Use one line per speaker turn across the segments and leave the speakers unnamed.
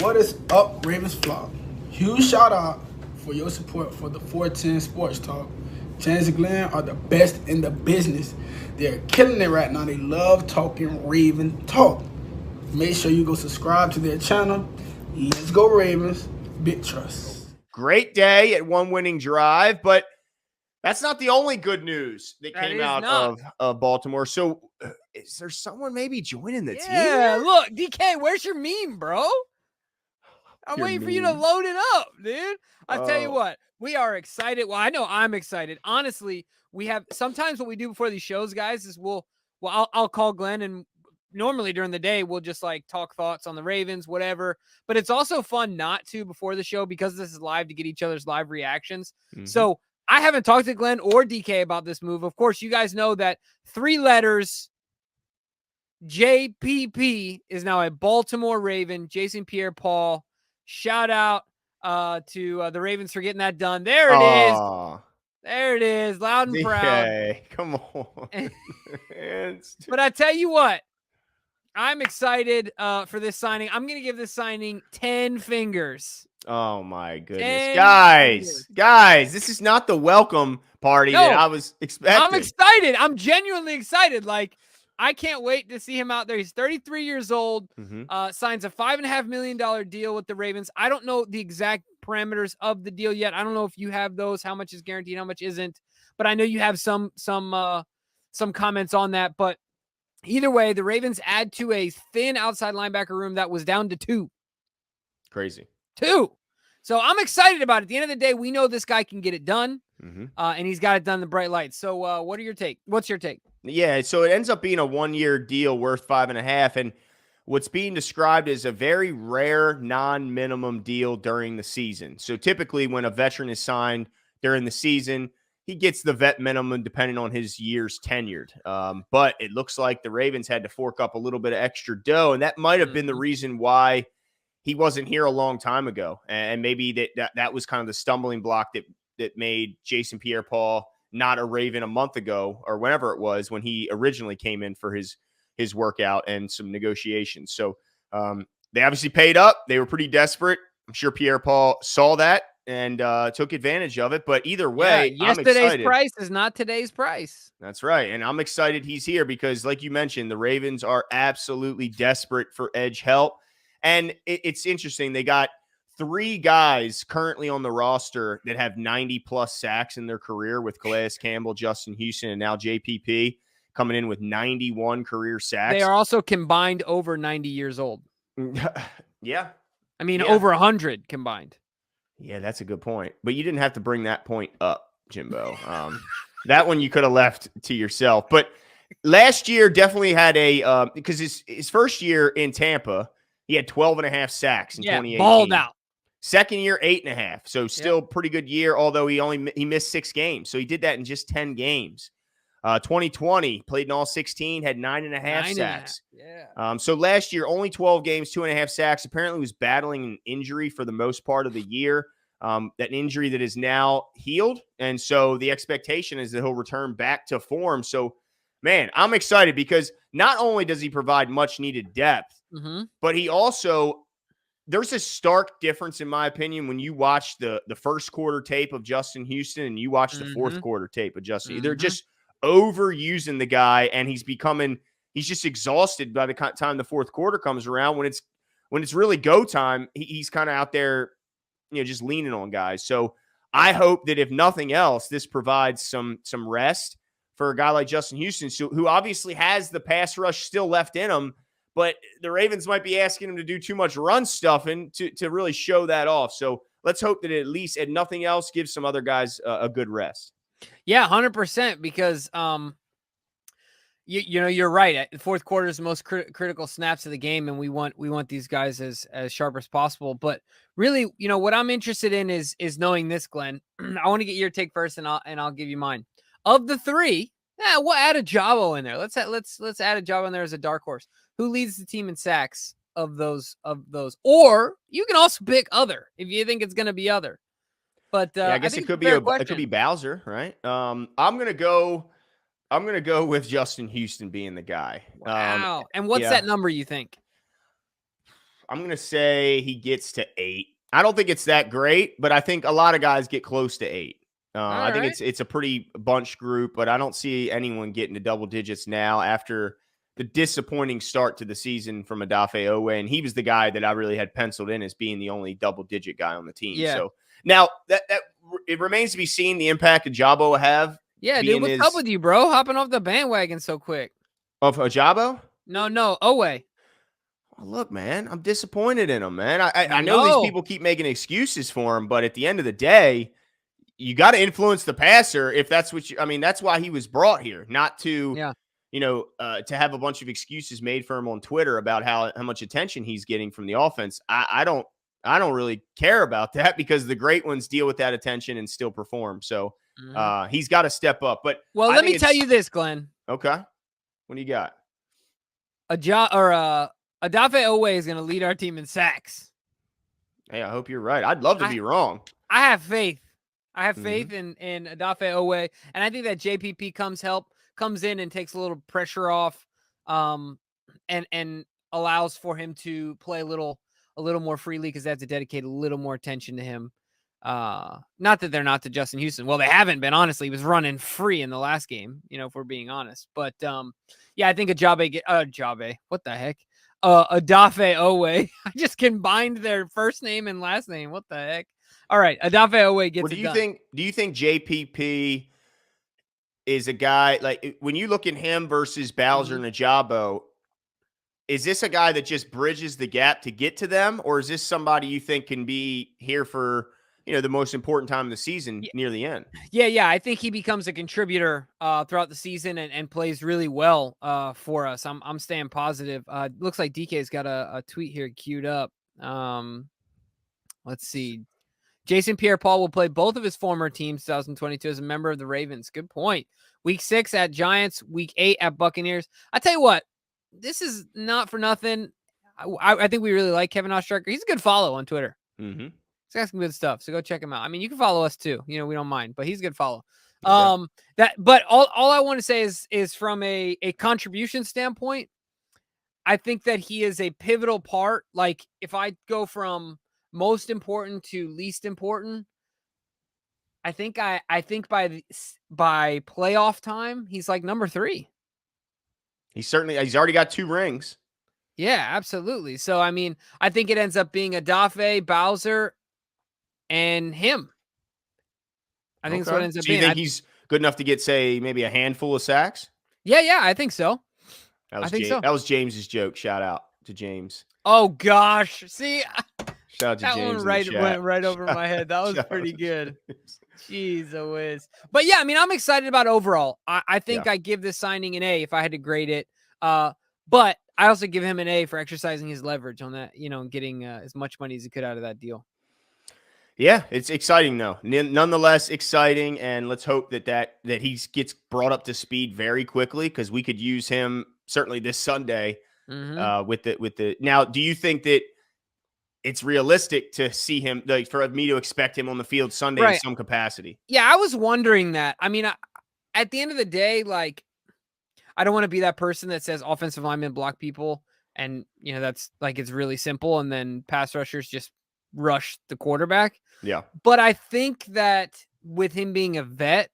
What is up, Ravens flock? Huge shout out for your support for the 410 Sports Talk. Chance and Glenn are the best in the business. They're killing it right now. They love talking Raven talk. Make sure you go subscribe to their channel. Let's go Ravens. Big trust.
Great day at one winning drive, but that's not the only good news that came out of Baltimore. So is there someone maybe joining the team?
Yeah, look, DK, where's your meme, bro? I'm waiting for you to load it up, dude. I'll tell you what, we are excited. Well, I know I'm excited. Honestly, we have sometimes what we do before these shows, guys, is I'll call Glenn, and normally during the day we'll just like talk thoughts on the Ravens, whatever. But it's also fun not to before the show because this is live to get each other's live reactions. Mm-hmm. So I haven't talked to Glenn or DK about this move. Of course, you guys know that 3 letters JPP is now a Baltimore Raven. Jason Pierre-Paul. Shout out to the Ravens for getting that done. There it is. There it is. Loud and proud.
Okay, come on.
But I tell you what, I'm excited for this signing. I'm going to give this signing 10 fingers.
Oh, my goodness. Guys, this is not the welcome party that I was expecting.
I'm excited. I'm genuinely excited. Like, I can't wait to see him out there. He's 33 years old, signs a $5.5 million deal with the Ravens. I don't know the exact parameters of the deal yet. I don't know if you have those, how much is guaranteed, how much isn't. But I know you have some comments on that. But either way, the Ravens add to a thin outside linebacker room that was down to 2.
Crazy.
2. So I'm excited about it. At the end of the day, we know this guy can get it done, and he's got it done in the bright lights. So what's your take?
Yeah, so it ends up being a 1-year deal worth $5.5 million, and what's being described as a very rare non-minimum deal during the season. So typically when a veteran is signed during the season, he gets the vet minimum depending on his years tenured. But it looks like the Ravens had to fork up a little bit of extra dough, and that might have been the reason why he wasn't here a long time ago. And maybe that was kind of the stumbling block that made Jason Pierre-Paul not a Raven a month ago or whenever it was when he originally came in for his workout and some negotiations. So they obviously paid up. They were pretty desperate. I'm sure Pierre-Paul saw that and took advantage of it. But either way,
yesterday's price is not today's price.
That's right. And I'm excited he's here because, like you mentioned, the Ravens are absolutely desperate for edge help. And it's interesting. They got 3 guys currently on the roster that have 90-plus sacks in their career with Calais Campbell, Justin Houston, and now JPP coming in with 91 career sacks.
They are also combined over 90 years old.
Yeah.
I mean, over 100 combined.
Yeah, that's a good point. But you didn't have to bring that point up, Jimbo. That one you could have left to yourself. But last year definitely had because his first year in Tampa, he had 12.5 sacks in 2018.
Balled out.
Second year, 8.5. So still pretty good year, although he missed 6 games. So he did that in just 10 games. 2020, played in all 16, had 9.5 sacks.
Yeah.
So last year, only 12 games, 2.5 sacks. Apparently was battling an injury for the most part of the year. That injury that is now healed. And so the expectation is that he'll return back to form. So, man, I'm excited because not only does he provide much needed depth, but he also, there's a stark difference in my opinion when you watch the first quarter tape of Justin Houston and you watch the fourth quarter tape of Justin. They're just overusing the guy, and he's just exhausted by the time the fourth quarter comes around. When it's really go time, he's kind of out there, just leaning on guys. So I hope that if nothing else, this provides some rest for a guy like Justin Houston, who obviously has the pass rush still left in him, but the Ravens might be asking him to do too much run stuffing to really show that off. So let's hope that at least, if nothing else, gives some other guys a good rest.
Yeah, 100%, because you're right. The fourth quarter is the most critical snaps of the game, and we want these guys as sharp as possible. But really, what I'm interested in is knowing this, Glenn. I want to get your take first, and I'll give you mine. Of the 3, we'll add a Jabo in there. Let's add a Jabo in there as a dark horse. Who leads the team in sacks of those? Or you can also pick other if you think it's going to be other. But
I guess it could be Bowser, right? I'm gonna go with Justin Houston being the guy.
Wow. And what's that number you think?
I'm going to say he gets to 8. I don't think it's that great, but I think a lot of guys get close to 8. I think it's a pretty bunch group, but I don't see anyone getting to double digits now after the disappointing start to the season from Odafe Owe, and he was the guy that I really had penciled in as being the only double-digit guy on the team.
Yeah.
So now that it remains to be seen the impact Ajabo will have.
Yeah, dude, what's up with you, bro? Hopping off the bandwagon so quick.
Of Ajabo?
No, Owe.
Well, look, man, I'm disappointed in him, man. I know these people keep making excuses for him, but at the end of the day, you got to influence the passer if that's what you – I mean, that's why he was brought here, not to – to have a bunch of excuses made for him on Twitter about how much attention he's getting from the offense. I don't really care about that because the great ones deal with that attention and still perform. So he's got to step up. But
let me tell you this, Glenn.
Okay, what do you got?
Odafe Owe is going to lead our team in sacks.
Hey, I hope you're right. I'd love to be wrong.
I have faith. I have faith in Odafe Owe, and I think that JPP comes in and takes a little pressure off, and allows for him to play a little more freely because they have to dedicate a little more attention to him. Not that they're not to Justin Houston. Well, they haven't been, honestly. He was running free in the last game, if we're being honest. But I think what the heck? Odafe Owe. I just combined their first name and last name. What the heck? All right, Odafe Owe gets it done.
Do you think JPP is a guy like when you look at him versus Bowser and Ajabo, is this a guy that just bridges the gap to get to them, or is this somebody you think can be here for the most important time of the season near the end?
Yeah. I think he becomes a contributor throughout the season and plays really well for us. I'm staying positive. Looks like DK's got a tweet here queued up. Let's see. Jason Pierre-Paul will play both of his former teams 2022 as a member of the Ravens. Good point. Week 6 at Giants, week 8 at Buccaneers. I tell you what, this is not for nothing. I think we really like Kevin Oestreicher. He's a good follow on Twitter.
Mm-hmm.
He's got some good stuff, so go check him out. I mean, you can follow us too. We don't mind, but he's a good follow.
Okay.
But all I want to say is from a contribution standpoint, I think that he is a pivotal part. Like if I go from most important to least important, I think by playoff time, he's like number 3.
He's already got 2 rings.
Yeah, absolutely. So, I mean, I think it ends up being Odafe, Bowser, and him. I think that's what it ends up being.
Do you think he's good enough to get, say, maybe a handful of sacks?
Yeah, I think so.
That was James's joke. Shout out to James.
Oh gosh, see,
shout out to
that
James
one went right over my head. That was pretty good. Jeez, a whiz. But yeah, I mean, I'm excited about overall. I think I give this signing an A if I had to grade it. But I also give him an A for exercising his leverage on that, getting as much money as he could out of that deal.
Yeah, it's exciting though. Nonetheless, exciting, and let's hope that he gets brought up to speed very quickly because we could use him certainly this Sunday. With the now, do you think that it's realistic to see him, like, for me to expect him on the field Sunday in some capacity?
Yeah, I was wondering that. I mean, at the end of the day, like, I don't want to be that person that says offensive linemen block people, and that's like it's really simple, and then pass rushers just rush the quarterback.
Yeah, but
I think that with him being a vet,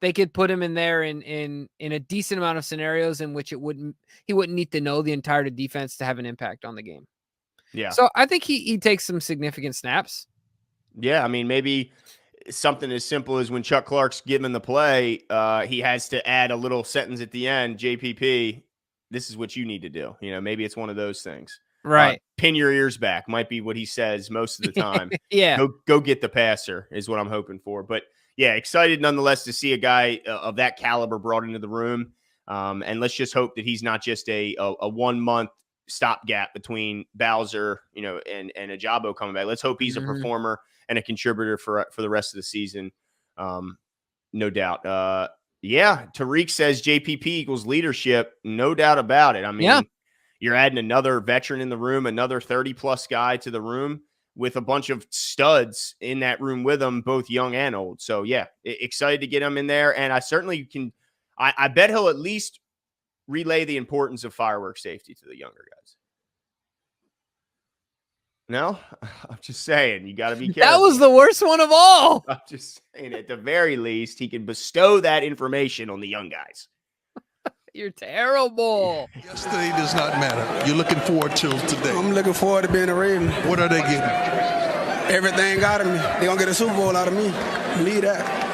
they could put him in there in a decent amount of scenarios in which he wouldn't need to know the entire defense to have an impact on the game.
Yeah.
So I think he takes some significant snaps.
Yeah, I mean, maybe something as simple as when Chuck Clark's giving the play, he has to add a little sentence at the end, JPP, this is what you need to do. Maybe it's one of those things.
Right.
Pin your ears back might be what he says most of the time.
Yeah.
Go get the passer is what I'm hoping for. But yeah, excited nonetheless to see a guy of that caliber brought into the room. And let's just hope that he's not just a 1 month stopgap between Bowser, and Ajabo coming back. Let's hope he's a performer and a contributor for the rest of the season. No doubt. Tariq says JPP equals leadership. No doubt about it. I mean, you're adding another veteran in the room, another 30-plus guy to the room with a bunch of studs in that room with him, both young and old. So, yeah, excited to get him in there. And I certainly can – I bet he'll at least relay the importance of firework safety to the younger guys. No, I'm just saying you got to be careful.
That was the worst one of all.
I'm just saying, at the very least, he can bestow that information on the young guys.
You're terrible.
Yesterday does not matter. You're looking forward to today.
I'm looking forward to being a Raven.
What are they getting?
Everything out of me. They're going to get a Super Bowl out of me. Believe that.